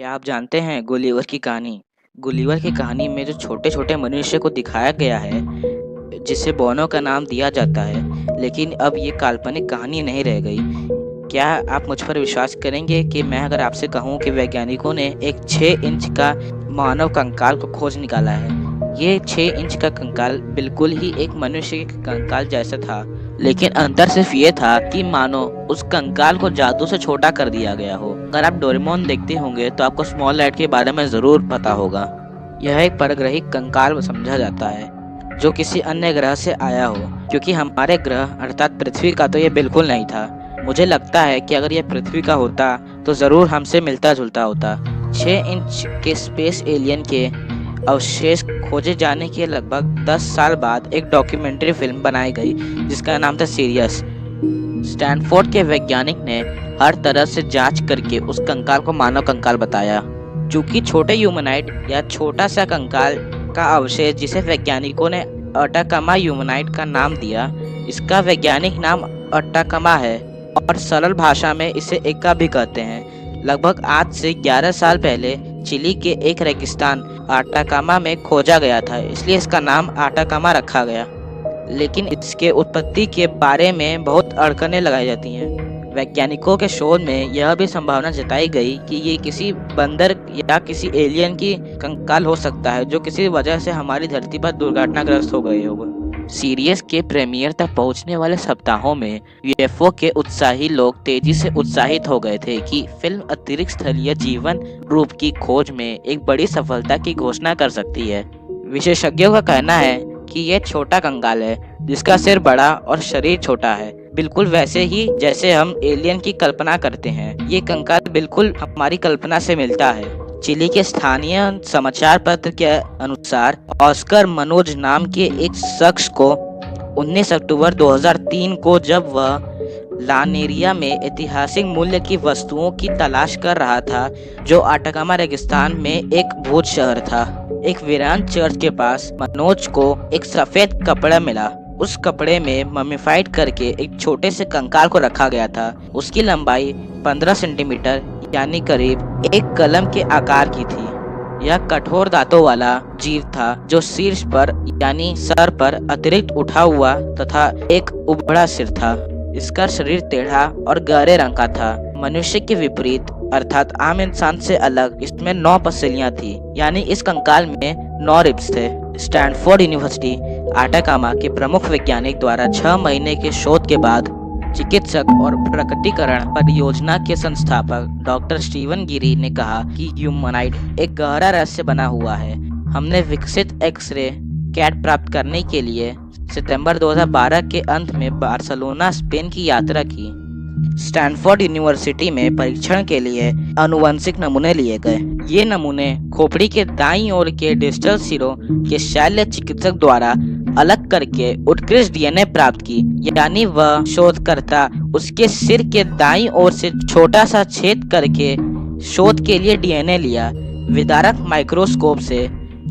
क्या आप जानते हैं गुलिवर की कहानी? गुलिवर की कहानी में जो छोटे-छोटे मनुष्य को दिखाया गया है, जिसे बोनो का नाम दिया जाता है, लेकिन अब ये काल्पनिक कहानी नहीं रह गई। क्या आप मुझ पर विश्वास करेंगे कि मैं अगर आपसे कहूँ कि वैज्ञानिकों ने एक 6 इंच का मानव कंकाल को खोज निकाला है। ये 6 इंच का कंकाल बिल्कुल ही एक मनुष्य के कंकाल जैसा था, लेकिन अंतर सिर्फ ये था कि मानो उस कंकाल को जादू से छोटा कर दिया गया हो। अगर आप डोरेमोन देखते होंगे तो आपको स्मॉल लाइट के बारे में ज़रूर पता होगा। यह एक परग्रही कंकाल समझा जाता है, जो किसी अन्य ग्रह से आया हो, क्योंकि हमारे ग्रह अर्थात पृथ्वी का तो ये बिल्कुल नहीं था। मुझे लगता है कि अगर यह पृथ्वी का होता तो ज़रूर हमसे मिलता जुलता होता। 6 इंच के स्पेस एलियन के अवशेष खोजे जाने के लगभग 10 साल बाद एक डॉक्यूमेंट्री फिल्म बनाई गई जिसका नाम था सीरियस। स्टैनफोर्ड के वैज्ञानिक ने हर तरह से जांच करके उस कंकाल को मानव कंकाल बताया। चूंकि छोटे ह्यूमनाइड या छोटा सा कंकाल का अवशेष जिसे वैज्ञानिकों ने अटाकामा ह्यूमनाइड का नाम दिया, इसका वैज्ञानिक नाम अटाकामा है और सरल भाषा में इसे एका भी कहते हैं। लगभग आज से 11 साल पहले चिली के एक रेगिस्तान अटाकामा में खोजा गया था, इसलिए इसका नाम अटाकामा रखा गया। लेकिन इसके उत्पत्ति के बारे में बहुत अड़चनें लगाई जाती हैं। वैज्ञानिकों के शोध में यह भी संभावना जताई गई कि ये किसी बंदर या किसी एलियन की कंकाल हो सकता है, जो किसी वजह से हमारी धरती पर दुर्घटनाग्रस्त हो गए होगा। सीरियस के प्रीमियर तक पहुंचने वाले सप्ताहों में यूएफओ के उत्साही लोग तेजी से उत्साहित हो गए थे कि फिल्म अतिरिक्त स्थलीय जीवन रूप की खोज में एक बड़ी सफलता की घोषणा कर सकती है। विशेषज्ञों का कहना है कि यह छोटा कंकाल है जिसका सिर बड़ा और शरीर छोटा है, बिल्कुल वैसे ही जैसे हम एलियन की कल्पना करते हैं। ये कंकाल बिल्कुल हमारी कल्पना से मिलता है। चिली के स्थानीय समाचार पत्र के अनुसार ऑस्कर मनोज नाम के एक शख्स को 19 अक्टूबर 2003 को, जब वह लानेरिया में ऐतिहासिक मूल्य की वस्तुओं की तलाश कर रहा था, जो अटाकामा रेगिस्तान में एक भूत शहर था, एक वीरान चर्च के पास मनोज को एक सफेद कपड़ा मिला। उस कपड़े में मम्मीफाइड करके एक छोटे से कंकाल को रखा गया था। उसकी लंबाई 15 सेंटीमीटर यानी करीब एक कलम के आकार की थी। यह कठोर दांतों वाला जीव था जो शीर्ष पर यानी सर पर अतिरिक्त उठा हुआ तथा एक उबड़ा सिर था। इसका शरीर टेढ़ा और गहरे रंग का था। मनुष्य के विपरीत अर्थात आम इंसान से अलग इसमें 9 पसलियां थी, यानी इस कंकाल में 9 रिब्स थे। स्टैनफोर्ड यूनिवर्सिटी अटाकामा के प्रमुख वैज्ञानिक द्वारा 6 महीने के शोध के बाद चिकित्सक और प्रकटीकरण परियोजना के संस्थापक डॉक्टर स्टीवन गिरी ने कहा कि ह्यूमनाइड एक गहरा रहस्य बना हुआ है। हमने विकसित एक्स-रे कैट प्राप्त करने के लिए सितंबर 2012 के अंत में बार्सिलोना, स्पेन की यात्रा की। स्टैनफोर्ड यूनिवर्सिटी में परीक्षण के लिए आनुवंशिक नमूने लिए गए। ये नमूने खोपड़ी के दाईं ओर के डिस्टल सिरों के शल्य चिकित्सक द्वारा अलग करके उत्कृष्ट डीएनए प्राप्त की, यानी वह शोधकर्ता उसके सिर के दाईं ओर से छोटा सा छेद करके शोध के लिए डीएनए लिया। विदारक माइक्रोस्कोप से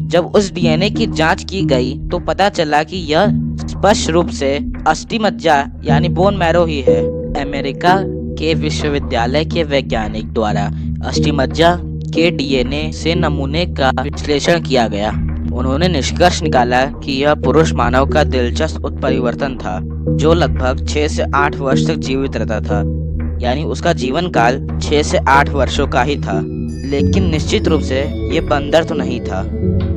जब उस डीएनए की जांच की गई तो पता चला कि यह स्पष्ट रूप से अस्थिमज्जा यानी बोन मैरो ही है। अमेरिका के विश्वविद्यालय के वैज्ञानिक द्वारा अस्थिमज्जा के डीएनए से नमूने का विश्लेषण किया गया। उन्होंने निष्कर्ष निकाला कि यह पुरुष मानव का दिलचस्प उत्परिवर्तन था, जो लगभग 6 से 8 वर्ष तक जीवित रहता था, यानी उसका जीवन काल 6 से 8 वर्षों का ही था। लेकिन निश्चित रूप से ये बंदर तो नहीं था।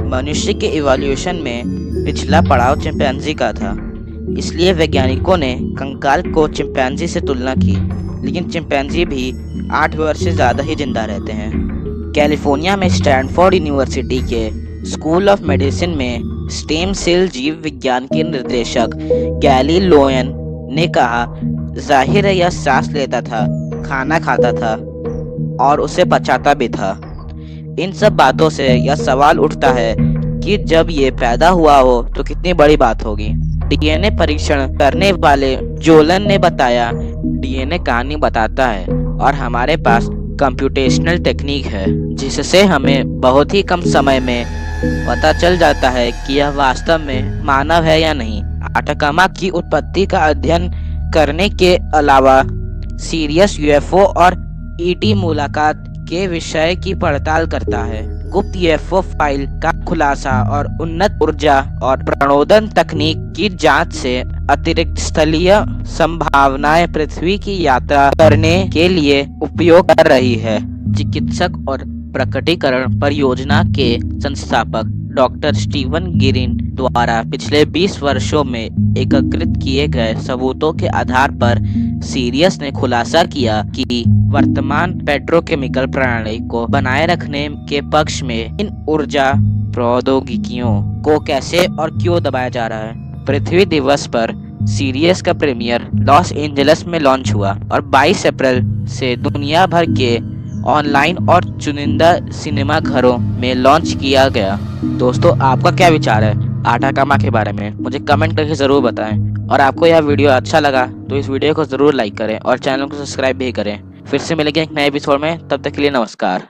मनुष्य के इवोल्यूशन में पिछला पड़ाव चिंपैंजी का था, इसलिए वैज्ञानिकों ने कंकाल को चिंपैंजी से तुलना की। लेकिन चिंपैंजी भी 8 वर्ष से ज़्यादा ही जिंदा रहते हैं। कैलिफोर्निया में स्टैनफोर्ड यूनिवर्सिटी के स्कूल ऑफ मेडिसिन में स्टेम सेल जीव विज्ञान के निर्देशक गैली लोयन ने कहा, जाहिर है यह सांस लेता था, खाना खाता था और उसे पचाता भी था। इन सब बातों से यह सवाल उठता है कि जब ये पैदा हुआ हो तो कितनी बड़ी बात होगी। डीएनए परीक्षण करने वाले जोलन ने बताया, डीएनए कहानी बताता है और हमारे पास कंप्यूटेशनल टेक्निक है जिससे हमें बहुत ही कम समय में पता चल जाता है कि यह वास्तव में मानव है या नहीं। अटाकामा की उत्पत्ति का अध्ययन करने के अलावा सीरियस यूएफओ और ईटी मुलाकात के विषय की पड़ताल करता है। गुप्त यूएफओ फाइल का खुलासा और उन्नत ऊर्जा और प्रणोदन तकनीक की जांच से अतिरिक्त स्थलीय संभावनाएं पृथ्वी की यात्रा करने के लिए उपयोग कर रही है। चिकित्सक और प्रकटीकरण परियोजना के संस्थापक डॉक्टर स्टीवन गिरिन द्वारा पिछले 20 वर्षों में एकत्रित किए गए सबूतों के आधार पर सीरियस ने खुलासा किया कि वर्तमान पेट्रोकेमिकल प्रणाली को बनाए रखने के पक्ष में इन ऊर्जा प्रौद्योगिकियों को कैसे और क्यों दबाया जा रहा है। पृथ्वी दिवस पर सीरियस का प्रीमियर लॉस एंजल्स में लॉन्च हुआ और 22 अप्रैल से दुनिया भर के ऑनलाइन और चुनिंदा सिनेमा घरों में लॉन्च किया गया। दोस्तों, आपका क्या विचार है आटाकामा के बारे में? मुझे कमेंट करके ज़रूर बताएं। और आपको यह वीडियो अच्छा लगा तो इस वीडियो को ज़रूर लाइक करें और चैनल को सब्सक्राइब भी करें। फिर से मिलेंगे एक नए एपिसोड में, तब तक के लिए नमस्कार।